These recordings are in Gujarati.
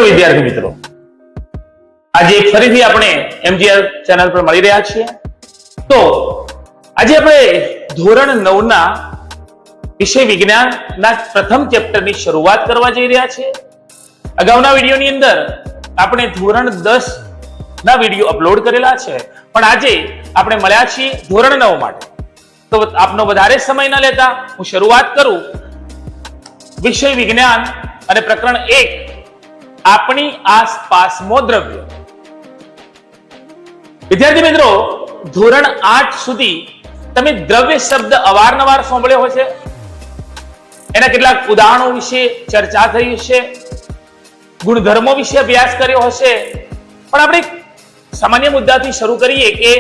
વિદ્યાર્થી મિત્રો, આજે ફરીથી આપણે એમજીઆર ચેનલ પર મળી રહ્યા છીએ. તો આજે આપણે ધોરણ 9 ના વિષય વિજ્ઞાનના પ્રથમ ચેપ્ટરની શરૂઆત કરવા જઈ રહ્યા છીએ. અગાઉના વિડીયોની અંદર આપણે ધોરણ 10 ના વિડીયો અપલોડ કરેલા છે, પણ આજે આપણે મળ્યા છીએ ધોરણ 9 માટે. તો આપનો વધારે સમય ન લેતા હું શરૂઆત કરું. વિષય વિજ્ઞાન અને પ્રકરણ 1, આપણી આસપાસનો દ્રવ્ય. વિદ્યાર્થી મિત્રો, ધોરણ 8 સુધી તમે દ્રવ્ય શબ્દ અવારનવાર સાંભળ્યો હશે. એના કેટલાક ઉદાહરણો વિશે ચર્ચા થઈ હશે, ગુણધર્મો વિશે અભ્યાસ કર્યો હશે. પણ આપણે સામાન્ય મુદ્દાથી શરૂ કરીએ કે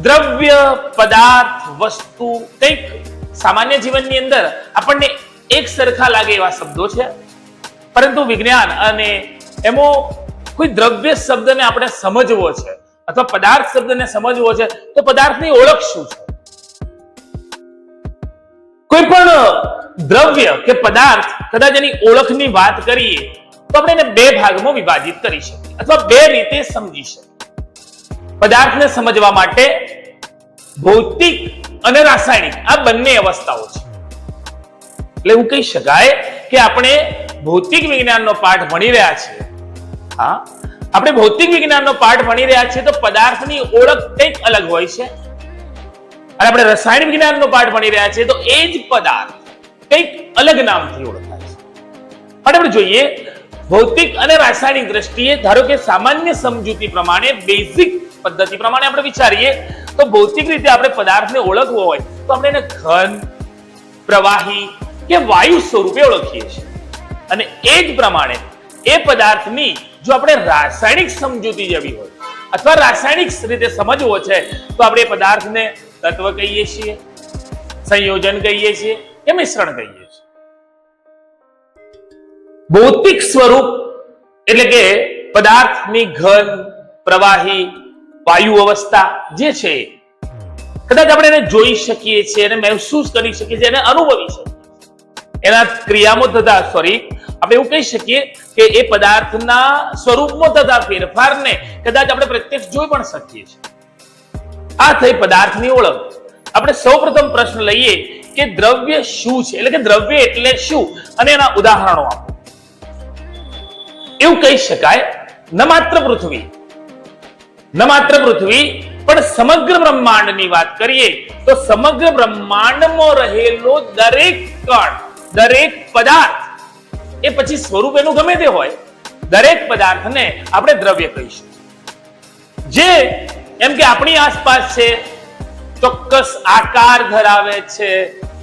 દ્રવ્ય, પદાર્થ, વસ્તુ કંઈક સામાન્ય જીવનની અંદર આપણને એક સરખા લાગે એવા શબ્દો છે, પરંતુ વિજ્ઞાન અને એમાં કોઈ દ્રવ્ય શબ્દને આપણે સમજવો છે અથવા પદાર્થ શબ્દને સમજવો છે તો પદાર્થની ઓળખ શું છે? કોઈ પણ દ્રવ્ય કે પદાર્થ કદાચ એની ઓળખની વાત કરીએ તો આપણે એને બે ભાગમાં વિભાજિત કરી શકીએ અથવા બે રીતે સમજી શકીએ. પદાર્થને સમજવા માટે ભૌતિક અને રાસાયણિક આ બંને અવસ્થાઓ છે. એટલે એવું કહી શકાય કે આપણે ભૌતિક વિજ્ઞાનનો પાઠ ભણી રહ્યા છીએ. હા, આપણે ભૌતિક વિજ્ઞાનનો પાઠ ભણી રહ્યા છીએ તો પદાર્થની ઓળખ કંઈક અલગ હોય છે, અને આપણે રસાયણ વિજ્ઞાનનો પાઠ ભણી રહ્યા છીએ તો એ જ પદાર્થ કંઈક અલગ નામથી ઓળખાય છે. આપણે જોઈએ ભૌતિક અને રાસાયણિક દ્રષ્ટિએ, ધારો કે સામાન્ય સમજૂતી પ્રમાણે, બેઝિક પદ્ધતિ પ્રમાણે આપણે વિચારીએ તો ભૌતિક રીતે આપણે પદાર્થને ઓળખવો હોય તો આપણે એને ઘન, પ્રવાહી કે વાયુ સ્વરૂપે ઓળખીએ છીએ. અને એ જ પ્રમાણે એ પદાર્થની જો આપણે રાસાયણિક સમજૂતી જેવી હોય અથવા રાસાયણિક રીતે સમજવો છે તો આપણે એ પદાર્થને તત્વ કહીએ છીએ, સંયોજન કહીએ છીએ કે મિશ્રણ કહીએ છીએ. ભૌતિક સ્વરૂપ એટલે કે પદાર્થની ઘન, પ્રવાહી, વાયુ અવસ્થા જે છે કદાચ આપણે એને જોઈ શકીએ છીએ, એને મહેસૂસ કરી શકીએ છીએ, એને અનુભવી શકીએ. એના ક્રિયામાં થતા આપણે એવું કહી શકીએ કે એ પદાર્થના સ્વરૂપમાં થતા ફેરફારને કદાચ આપણે પ્રત્યક્ષ જોઈ પણ શકીએ છીએ. આ થઈ પદાર્થની ઓળખ. આપણે સૌપ્રથમ પ્રશ્ન લઈએ કે દ્રવ્ય શું છે, એટલે કે દ્રવ્ય એટલે શું અને એના ઉદાહરણો આપો. એવું કહી શકાય ન માત્ર પૃથ્વી પણ સમગ્ર બ્રહ્માંડની વાત કરીએ તો સમગ્ર બ્રહ્માંડમાં રહેલો દરેક કણ, દરેક પદાર્થ, એ પછી સ્વરૂપ એનું ગમે તે હોય, દરેક પદાર્થને આપણે દ્રવ્ય કહીશું. જે એમ કે આપણી આસપાસ છે, ચોક્કસ આકાર ધરાવે છે,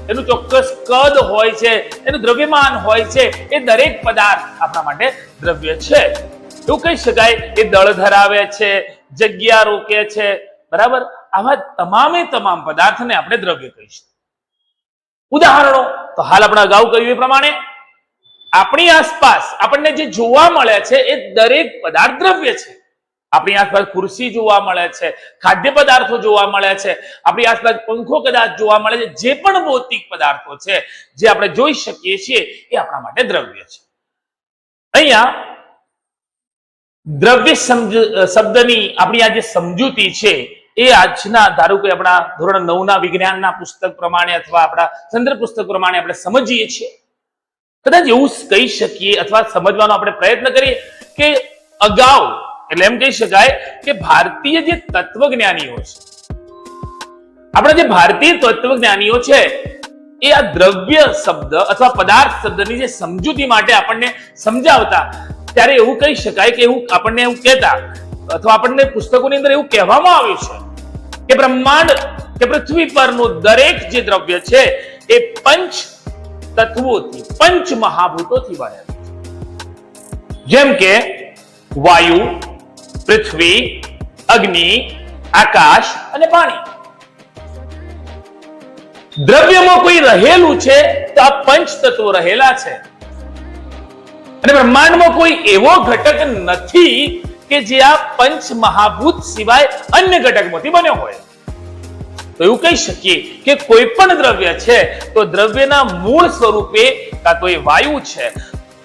એનું ચોક્કસ કદ હોય છે, એનું દ્રવ્યમાન હોય છે, એ દરેક પદાર્થ આપણા માટે દ્રવ્ય છે. એવું કહી શકાય એ દળ ધરાવે છે, જગ્યા રોકે છે, બરાબર. આવા તમામ પદાર્થને આપણે દ્રવ્ય કહીશું. ઉદાહરણો તો હાલ આપણે અગાઉ કહ્યું એ પ્રમાણે આપણી આસપાસ આપણને જે જોવા મળે છે એ દરેક પદાર્થ દ્રવ્ય છે. આપણી આસપાસ ખુરશી જોવા મળે છે, ખાદ્ય પદાર્થો જોવા મળે છે, આપણી આસપાસ પંખો કદાચ જોવા મળે છે, જે પણ ભૌતિક પદાર્થો છે જે આપણે જોઈ શકીએ છીએ એ આપણા માટે દ્રવ્ય છે. અહીંયા દ્રવ્ય શબ્દની આપણી આ જે સમજૂતી છે એ આજના, ધારો કે આપણા ધોરણ 9 ના વિજ્ઞાનના પુસ્તક પ્રમાણે અથવા આપણા સંદર્ભ પુસ્તક પ્રમાણે આપણે સમજીએ છીએ. કદાચ એવું કહી શકીએ અથવા સમજવાનો આપણે પ્રયત્ન કરીએ કે અગાઉ, એટલે એમ કહી શકાય કે ભારતીય જે તત્વજ્ઞાનીઓ છે, આપણા જે ભારતીય તત્વજ્ઞાનીઓ છે એ આ દ્રવ્ય શબ્દ અથવા પદાર્થ શબ્દની જે સમજૂતી માટે આપણને સમજાવતા ત્યારે એવું કહી શકાય કે એવું આપણને એવું કહેતા અથવા આપણને પુસ્તકોની અંદર એવું કહેવામાં આવ્યું છે કે બ્રહ્માંડ કે પૃથ્વી પરનું દરેક જે દ્રવ્ય છે એ પંચ તત્વોથી, પંચ મહાભૂતોથી બનેલું છે. જેમ કે વાયુ, પૃથ્વી, અગ્નિ, આકાશ અને પાણી. દ્રવ્યમાં કોઈ રહેલું છે તો આ પંચ તત્વો રહેલા છે. અને બ્રહ્માંડમાં કોઈ એવો ઘટક નથી કે જે આ પંચ મહાભૂત સિવાય અન્ય ઘટકમાંથી બન્યો હોય. તો એવું કહી શકીએ કે કોઈ પણ દ્રવ્ય છે તો દ્રવ્યના મૂળ સ્વરૂપે કાં તો એ વાયુ છે,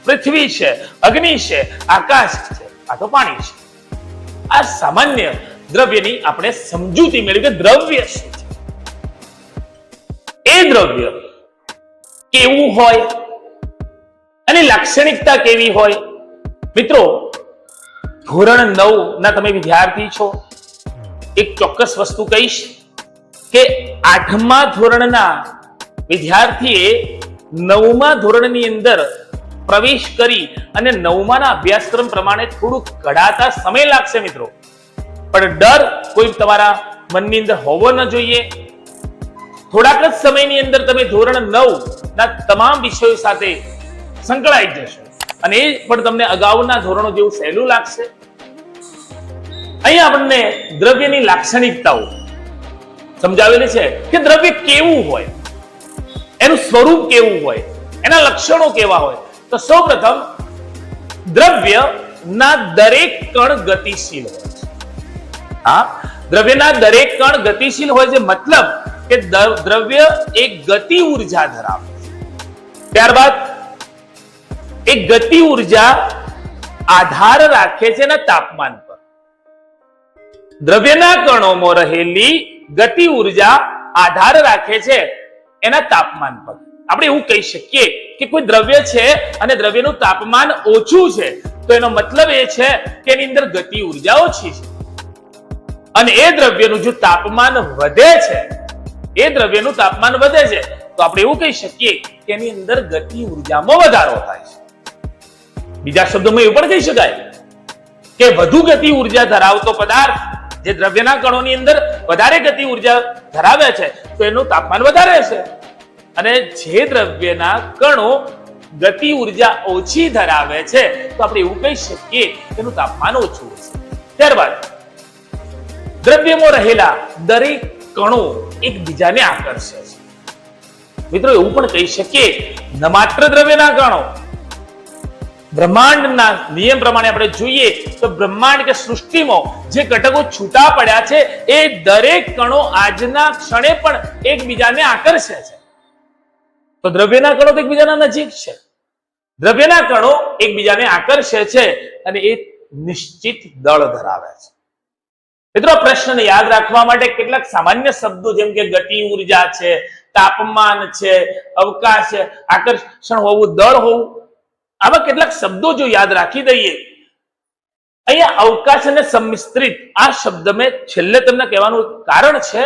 પૃથ્વી છે, અગ્નિ છે, આકાશ છે, આ તો પાણી છે. આ સામાન્ય દ્રવ્યની આપણે સમજૂતી મેળવી કે દ્રવ્ય શું છે. એ દ્રવ્ય કેવું હોય, અને લાક્ષણિકતા કેવી હોય. મિત્રો, ધોરણ 9 ના તમે વિદ્યાર્થી છો. એક ચોક્કસ વસ્તુ કહીશ કે 8મા ધોરણના વિદ્યાર્થીએ 9મા ધોરણની અંદર પ્રવેશ કરી અને 9માના અભ્યાસક્રમ પ્રમાણે થોડું ઘડાતા સમય લાગશે મિત્રો, પણ ડર કોઈ તમારા મનની અંદર હોવો ન જોઈએ. થોડાક જ સમયની અંદર તમે ધોરણ 9 ના તમામ વિષયો સાથે સંકળાઈ જશો અને એ પણ તમને અગાઉના ધોરણો જેવું સહેલું લાગશે. અહીંયા આપણને દ્રવ્યની લાક્ષણિકતાઓ સમજાવેલી છે કે દ્રવ્ય કેવું હોય, એનું સ્વરૂપ કેવું હોય, એના લક્ષણો કેવા હોય. તો સૌપ્રથમ દ્રવ્યના દરેક કણ ગતિશીલ હોય છે. હા, દ્રવ્યના દરેક કણ ગતિશીલ હોય છે, મતલબ કે દ્રવ્ય એક ગતિ ઉર્જા ધરાવે છે. ત્યારબાદ એક ગતિ ઉર્જા આધાર રાખે છે એના તાપમાન પર. દ્રવ્યના કણોમાં રહેલી ગતિ ઉર્જા આધાર રાખે છે એના તાપમાન પર. આપણે એવું કહી શકીએ કે કોઈ દ્રવ્ય છે અને દ્રવ્યનું તાપમાન ઓછું છે, તો એનો મતલબ એ છે કે એની અંદર ગતિ ઉર્જા ઓછી છે. અને એ દ્રવ્યનું જો તાપમાન વધે છે, એ દ્રવ્યનું તાપમાન વધે છે, તો આપણે એવું કહી શકીએ કે એની અંદર ગતિ ઉર્જામાં વધારો થાય છે. બીજા શબ્દોમાં એવું પણ કહી શકાય કે વધુ ગતિ ઉર્જા ધરાવતો પદાર્થ જે દ્રવ્યના કણોની અંદર વધારે ગતિ ઉર્જા ધરાવે છે, તો એનું તાપમાન વધારે છે. અને જે દ્રવ્યના કણો ગતિ ઉર્જા ઓછી ધરાવે છે, તો આપણે એવું કહી શકીએ કે એનું તાપમાન ઓછું હશે. ત્યારબાદ દ્રવ્યમાં રહેલા દરેક કણો એકબીજાને આકર્ષે છે. મિત્રો, એવું પણ કહી શકીએ ન માત્ર દ્રવ્યના કણો, બ્રહ્માંડના નિયમ પ્રમાણે આપણે જોઈએ તો બ્રહ્માંડ કે સૃષ્ટિમાં જે ઘટકો છૂટા પડ્યા છે, એ દરેક કણો આજના ક્ષણે પણ એકબીજાને આકર્ષે છે. તો દ્રવ્યના કણો તો એકબીજાના નજીક છે, દ્રવ્યના કણો એકબીજાને આકર્ષે છે અને એ નિશ્ચિત દળ ધરાવે છે. મિત્રો, પ્રશ્નને યાદ રાખવા માટે કેટલાક સામાન્ય શબ્દો જેમ કે ગતિ ઉર્જા છે, તાપમાન છે, અવકાશ છે, આકર્ષણ હોવું, દળ હોવું, આવા કેટલાક શબ્દો જો યાદ રાખી દઈએ. અહીંયા અવકાશ અને સંમિશ્રિત આ શબ્દ મેં છેલ્લે તમને કહેવાનું કારણ છે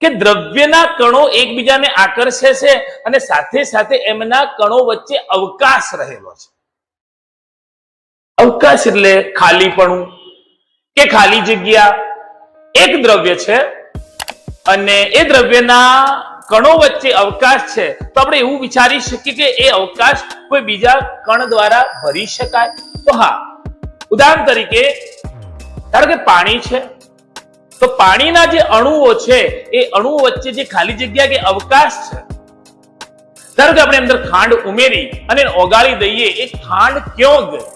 કે દ્રવ્યના કણો એકબીજાને આકર્ષે છે અને સાથે સાથે એમના કણો વચ્ચે અવકાશ રહેલો છે. અવકાશ એટલે ખાલીપણું કે ખાલી જગ્યા. એક દ્રવ્ય છે અને એ દ્રવ્યના કણો વચ્ચે અવકાશ છે, તો આપણે એવું વિચારી શકીએ કે એ અવકાશ કોઈ બીજા કણ દ્વારા ભરી શકાય. તો હા, ઉદાહરણ તરીકે ધારો કે પાણી છે, તો પાણીના જે અણુઓ છે એ અણુઓ વચ્ચે જે ખાલી જગ્યા કે અવકાશ છે, ધારો કે આપણે અંદર ખાંડ ઉમેરી અને ઓગાળી દઈએ, એ ખાંડ ક્યાં ગઈ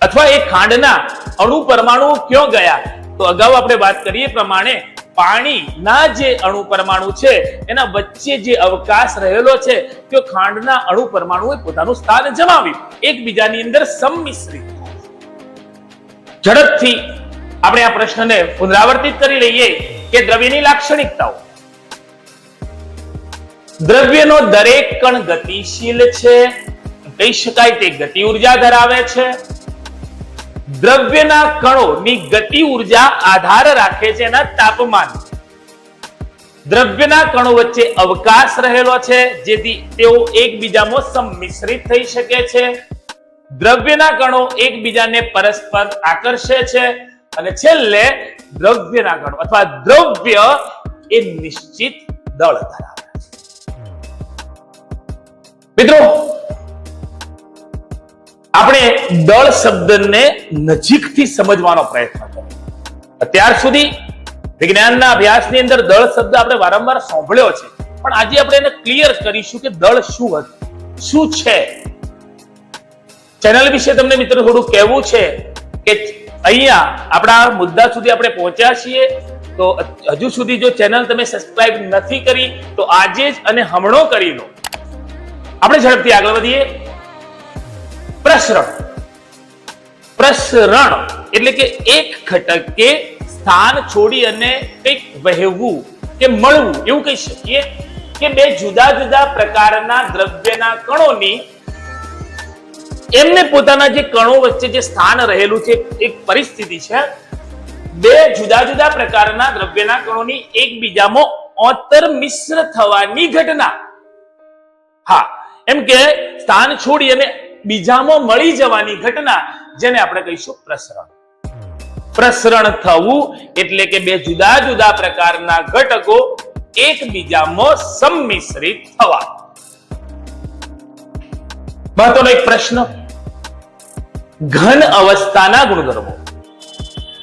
અથવા એ ખાંડના અણુ પરમાણુ ક્યાં ગયા? તો અગાઉ આપણે વાત કરીએ પ્રમાણે પાણીના જે અણુ પરમાણુ છે એના વચ્ચે જે અવકાશ રહેલો છે, તે ખાંડના અણુ પરમાણુએ પોતાનું સ્થાન જમાવ્યું, એકબીજાની અંદર સંમિશ્રિત. ઝડપથી આપણે આ પ્રશ્નને પુનરાવર્તિત કરી લઈએ કે દ્રવ્યની લાક્ષણિકતાઓ. દ્રવ્યનો દરેક કણ ગતિશીલ છે, કહી શકાય તે ગતિ ઉર્જા ધરાવે છે. દ્રવ્યના કણોની ગતિ ઉર્જા આધાર રાખે છે એના તાપમાન. દ્રવ્યના કણો વચ્ચે અવકાશ રહેલો છે, જેથી તેઓ એકબીજામાં સંમિશ્રિત થઈ શકે છે. દ્રવ્યના કણો એકબીજાને પરસ્પર આકર્ષે છે અને છેલ્લે દ્રવ્યના કણો અથવા દ્રવ્ય એ નિશ્ચિત દળ ધરાવે છે. મિત્રો, આપણે દળ શબ્દને નજીકથી સમજવાનો પ્રયત્ન કર્યો. અત્યાર સુધી વિજ્ઞાનના અભ્યાસની અંદર દળ શબ્દ આપણે વારંવાર સાંભળ્યો છે, પણ આજે આપણે એને ક્લિયર કરીશું કે દળ શું હતું, શું છે. ચેનલ વિશે તમને મિત્રો થોડું કહેવું છે કે અહીંયા આપણા મુદ્દા સુધી આપણે પહોંચ્યા છીએ, તો હજુ સુધી જો ચેનલ તમે સબસ્ક્રાઇબ નથી કરી તો આજે જ અને હમણાં કરી લો. આપણે ઝડપથી આગળ વધીએ. પ્રસરણ. પ્રસરણ એટલે કે એક ઘટકે સ્થાન છોડી અને કંઈક વહેવું કે મળવું એવું કહી શકીએ કે બે જુદા જુદા પ્રકારના દ્રવ્યના કણોની એમને પોતાના જે કણો વચ્ચે જે સ્થાન રહેલું છે એક પરિસ્થિતિ છે. બે જુદા જુદા પ્રકારના દ્રવ્યના કણોની એકબીજામાં ઓતર મિશ્ર થવાની ઘટના. હા, એમ કે સ્થાન છોડી અને બીજામાં મળી જવાની ઘટના, જેને આપણે કહીશું પ્રસરણ. પ્રસરણ થવું એટલે કે બે જુદા જુદા પ્રકારના ઘટકો એકબીજામાં સંમિશ્રિત થવા. મહત્વનો એક પ્રશ્ન, ઘન અવસ્થાના ગુણધર્મો.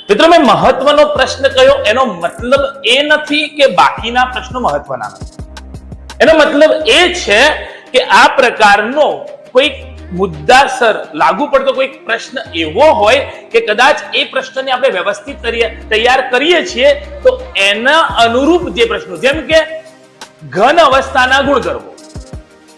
મિત્રો, મેં મહત્વનો પ્રશ્ન કયો એનો મતલબ એ નથી કે બાકીના પ્રશ્નો મહત્વના નથી. એનો મતલબ એ છે કે આ પ્રકારનો કોઈ મુદ્દાસર લાગુ પડતો કોઈ પ્રશ્ન એવો હોય કે કદાચ એ પ્રશ્નને આપણે વ્યવસ્થિત તૈયાર કરીએ છીએ તો એના અનુરૂપ જે પ્રશ્નો, જેમ કે ઘન અવસ્થાના ગુણધર્મો,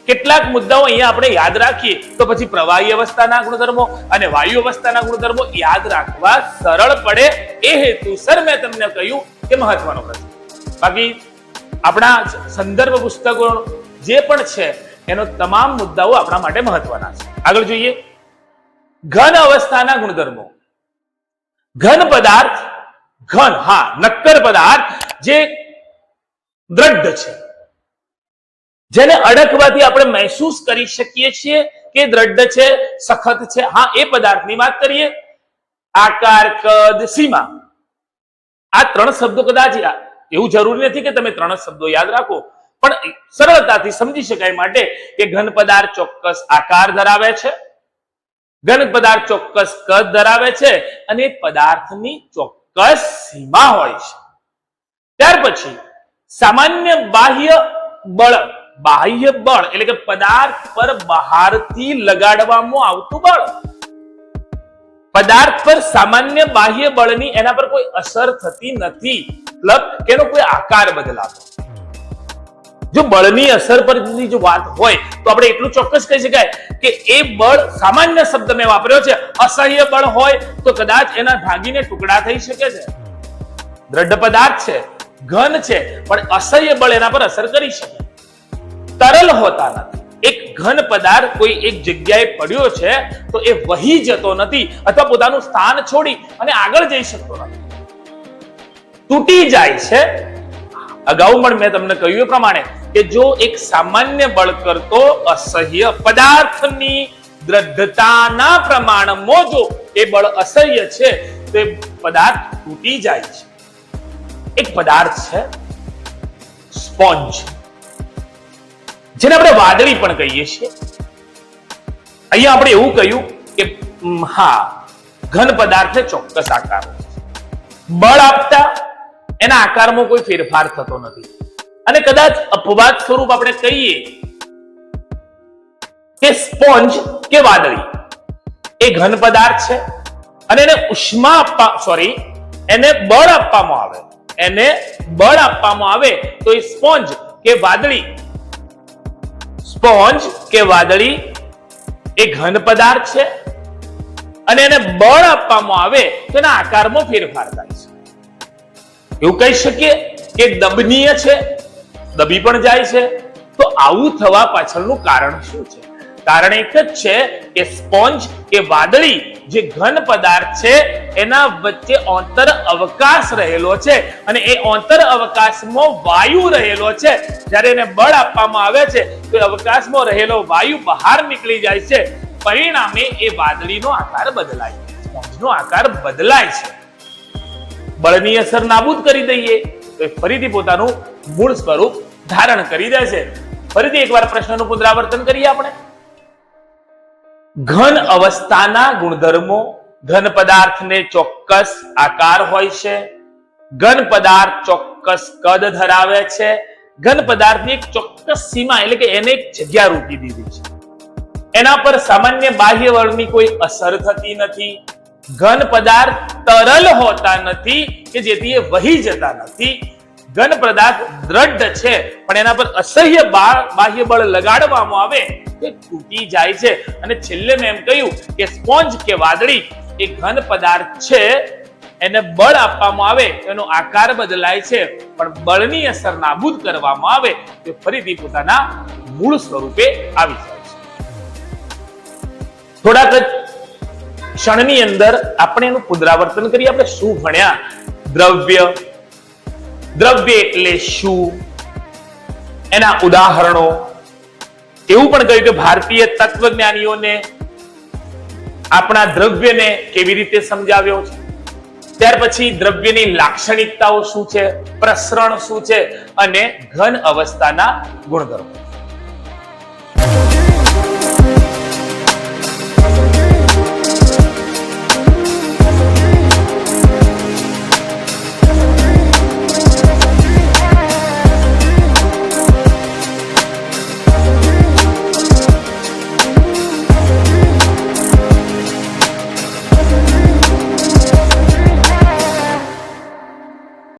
કેટલાક મુદ્દાઓ અહીંયા આપણે યાદ રાખીએ તો પછી પ્રવાહી અવસ્થાના ગુણધર્મો અને વાયુ અવસ્થાના ગુણધર્મો યાદ રાખવા સરળ પડે એ હેતુસર મેં તમને કહ્યું કે મહત્વનો પ્રશ્ન. બાકી આપણા સંદર્ભ પુસ્તકો જે પણ છે એનો તમામ મુદ્દાઓ આપણા માટે મહત્વના છે. આગળ જોઈએ, ઘન અવસ્થાના ગુણધર્મો. ઘન પદાર્થ, ઘન, હા, નક્કર પદાર્થ જે દ્રઢ છે, જેને અડકવાથી આપણે મહેસૂસ કરી શકીએ છીએ કે દ્રઢ છે, સખત છે. હા, એ પદાર્થની વાત કરીએ. આકાર, કદ, સીમા, આ ત્રણ શબ્દો કદાચ એવું જરૂરી નથી કે તમે ત્રણ શબ્દો યાદ રાખો, પણ સરળતાથી સમજી શકાય માટે કે ઘન પદાર્થ ચોક્કસ આકાર ધરાવે છે, ઘન પદાર્થ ચોક્કસ કદ ધરાવે છે અને પદાર્થની ચોક્કસ સીમા હોય છે. ત્યાર પછી સામાન્ય બાહ્ય બળ. બાહ્ય બળ એટલે કે પદાર્થ પર બહારથી લગાડવામાં આવતું બળ. પદાર્થ પર સામાન્ય બાહ્ય બળની એના પર કોઈ અસર થતી નથી, મતલબ કે એનો કોઈ આકાર બદલાતો. જો બળની અસર પરની જો વાત હોય તો આપણે એટલું ચોક્કસ કહી શકાય કે એ બળ, સામાન્ય શબ્દ મેં વાપર્યો છે, અસહ્ય બળ હોય તો કદાચ એના ભાગીને ટુકડા થઈ શકે છે. દ્રઢ પદાર્થ છે, ઘન છે, પણ અસહ્ય બળ એના પર અસર કરી શકે. તરલ હોતા નથી. એક ઘન પદાર્થ કોઈ એક જગ્યાએ પડ્યો છે તો એ વહી જતો નથી અથવા પોતાનું સ્થાન છોડી અને આગળ જઈ શકતો નથી, તૂટી જાય છે. અગાઉ પણ મેં તમને કહ્યું એ પ્રમાણે કે જો એક સામાન્ય બળ કરતો અસહ્ય પદાર્થની દ્રઢતાના પ્રમાણમાં જો એ બળ અસહ્ય છે તો એ પદાર્થ તૂટી જાય છે. એક પદાર્થ છે સ્પોન્જ, જેને આપણે વાદળી પણ કહીએ છીએ. અહીંયા આપણે એવું કહ્યું કે હા, ઘન પદાર્થને ચોક્કસ આકાર બળ આપતા એના આકારમાં કોઈ ફેરફાર થતો નથી. અને કદાચ અપવાદ સ્વરૂપ આપણે કહીએ કે સ્પોન્જ કે વાદળી એ ઘન પદાર્થ છે અને એને ઉષ્મા એને બળ આપવામાં આવે, એને બળ આપવામાં આવે તો એ સ્પોન્જ કે વાદળી એ ઘન પદાર્થ છે અને એને બળ આપવામાં આવે તો એના આકારમાં ફેરફાર થાય છે. એવું કહી શકીએ કે દબનીય છે, દબી પણ જાય છે. તો આવું થવા પાછળનું કારણ શું છે? કારણ એક જ છે કે સ્પોન્જ કે વાદળી જે ઘન પદાર્થ છે એના વચ્ચે અંતર અવકાશ રહેલો છે અને એ અંતર અવકાશમાં વાયુ રહેલો છે. જ્યારે એને બળ આપવામાં આવે છે તો અવકાશમાં રહેલો વાયુ બહાર નીકળી જાય છે, પરિણામે એ વાદળીનો આકાર બદલાય છે, સ્પોન્જનો આકાર બદલાય છે. બળની અસર નાબૂદ કરી દઈએ તો ફરીથી પોતાનું મૂળ સ્વરૂપ ધારણ કરી દે છે. ફરીથી એકવાર પ્રશ્નનું પુનરાવર્તન કરીએ આપણે. ઘન અવસ્થાના ગુણધર્મો. ઘન પદાર્થને ચોક્કસ આકાર હોય છે, ઘન પદાર્થ ચોક્કસ કદ ધરાવે છે, ઘન પદાર્થની એક ચોક્કસ સીમા એટલે કે એને એક જગ્યા રૂપી દીધી છે, એના પર સામાન્ય બાહ્ય બળની કોઈ અસર થતી નથી. ઘન પદાર્થ તરલ હોતા નથી કે જેથી એ વહી જતા નથી. ઘન પદાર્થ દ્રઢ છે પણ એના પર અસહ્ય બાહ્ય બળ લગાડવામાં આવે તે તૂટી જાય છે. અને છેલ્લે મેં એમ કહ્યું કે સ્પોન્જ કે વાદળી એ ઘન પદાર્થ છે, એને બળ આપવામાં આવે એનો આકાર બદલાય છે, પણ બળની અસર નાબૂદ કરવામાં આવે તો ફરીથી પોતાના મૂળ સ્વરૂપે આવી જાય છે. થોડાક ક્ષણની અંદર આપણે એનું પુનરાવર્તન કરીએ. આપણે શું ભણ્યા? દ્રવ્ય, દ્રવ્ય એટલે શું, એના ઉદાહરણો, એવું પણ કહ્યું કે ભારતીય તત્વજ્ઞાનીઓને આપણા દ્રવ્યને કેવી રીતે સમજાવ્યો છે. ત્યાર પછી દ્રવ્યની લાક્ષણિકતાઓ શું છે, પ્રસરણ શું છે અને ઘન અવસ્થાના ગુણધર્મો.